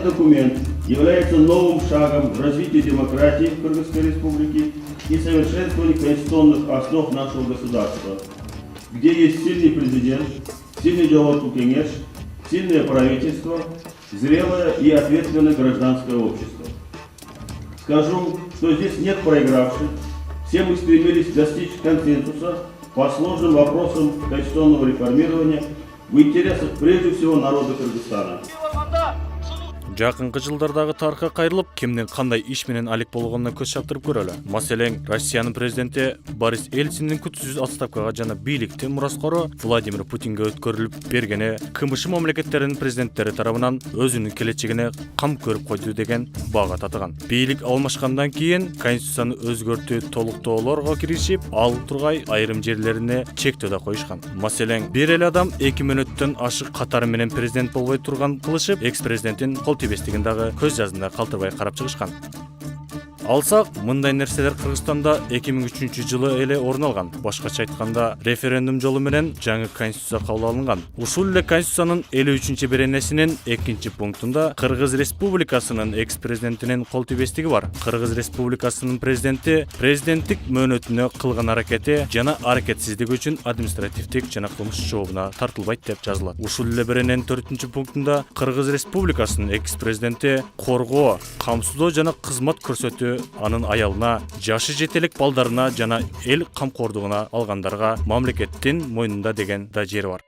документ является новым шагом в развитии демократии в Кыргызской Республике и совершенствовании конституционных основ нашего государства, где есть сильный президент, сильный жоготкон, сильное правительство, зрелое и ответственное гражданское общество. Скажу, что здесь нет проигравших, все мы стремились достичь консенсуса по сложным вопросам конституционного реформирования в интересах прежде всего народа Кыргызстана. Жакынкы жылдардагы тарыхка кайрылып, кимдин кандай иш менен алек болгонуна көз чаптырып көрөлү. Маселен, Россиянын президенти Борис Ельциндин күтүсүз отставкага жана бийликтин мураскору Владимир Путинге өткөрүлүп бергени КМШ мамлекеттеринин президенттери тарабынан өзүнүн келечегине кам көрүп койду деген бага татыган. Бийлик алмашкандан кийин конституцияны өзгөртүү толуктоолорго киришип, ал тургай айрым жерлерине чектөө да коюшкан. Маселен, бир эле адам 2 мүнөттөн ашык катары менен президент болбой турган кылышып, экс-президенттин тийбестигин дагы көз жазында калтырбай карап чыгышкан. Алсак, мындай нерселер Кыргызстанда 2003 жылы эле орун алган. Башкача айтканда, референдум жолу менен жаңы конституция кабыл алынган. Ушул эле конституциянын 53 беренесинин 2 пунктунда Кыргыз Республикасынын экс-президентинин кол тийбестиги бар. Кыргыз Республикасынын президенти президенттик мөөнөтүнө кылган аракети жана аракетсиздик үчүн административдик жана кылмыш жообуна тартылбайт деп жазылат. Ушул эле берененин 4 пунктунда Кыргыз Республикасынын экс-президенти коргоо, камсыздоо жана кызмат көрсөтүү анын аялына, жашы жетелек балдарына жана эл камкордугуна алгандарга мамлекеттин мойнунда деген да жери бар.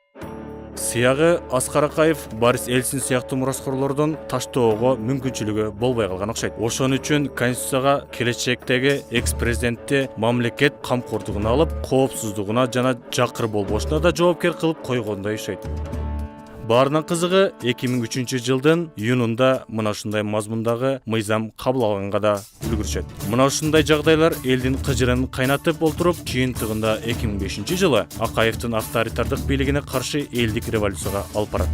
Сыягы Аскар Акаев Борис Ельцин сыяктуу мураскорлордон таштоого мүмкүнчүлүгү болбой калган окшойт. Ошон үчүн конституцияга келечектеги экс-президентти мамлекет камкордугуна алып, коопсуздугуна жана жакыр болбошуна да жоопкер кылып койгондой окшойт. Баарынан кызыгы 2003 жылдын июнунда мына ушундай мазмундагы мыйзам кабыл алганга да үлгүрүшөт. Мына ушундай жагдайлар элдин кыжырын кайнатып олтуруп, жыйынтыгында 2005 жылы Акаевдин авторитардык бийлигине каршы элдик революцияга алып барат.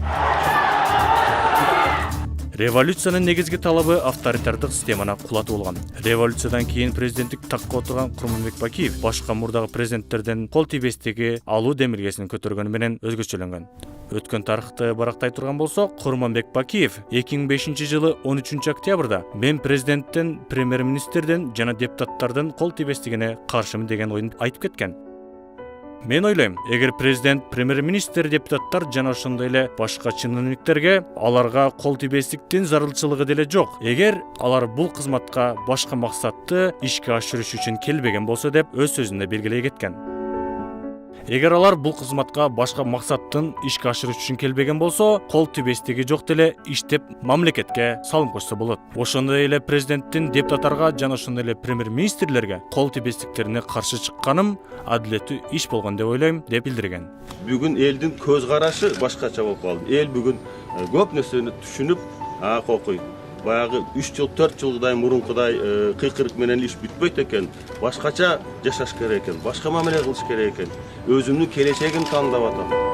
Революциянын негизги талабы авторитардык системаны кулатуу болгон. Революциядан кийин президенттик такка отурган Курманбек Бакиев башка мурдагы президенттерден кол тийбестиги алуу демилгесин көтөргөнү менен өзгөчөлөнгөн. Өткөн тарыхты барактай турган болсок, Курманбек Бакиев 2005 жылы 13 октябрда мен президенттен, премьер-министрден жана депутаттардын кол тийбестигине каршымын деген оюн айтып кеткен. Мен ойлойм, эгер президент, премьер-министр, депутаттар жана ошондой эле башка чиновниктерге аларга кол тийбестиктин зарылчылыгы деле жок. Эгер алар бул кызматка башка максатты ишке ашырыш үчүн келбеген болсо деп өз сөзүндө белгилей кеткен. Эгер алар бул кызматка башка максаттын ишке ашырыш үчүн келбеген болсо, кол тийбестиги жок деле иштеп мамлекетке салым кошсо болот. Ошондой эле президенттин депутаттарга жана ошондой эле премьер-министрлерге кол тийбестиктерине каршы чыкканым адилеттүү иш болгон деп ойлойм, деп билдирген. Бүгүн элдин көз карашы башкача болуп калды. Эл бүгүн көп нерсени түшүнүп, акокуй. Баягы 3 жыл, 4 жылдай мурункудай кыйкырык менен иш бүтпөйт экен. Башкача жашаш керек экен, башка мамиле кылыш керек экен. Өзүмдүн келечегин тандап атам.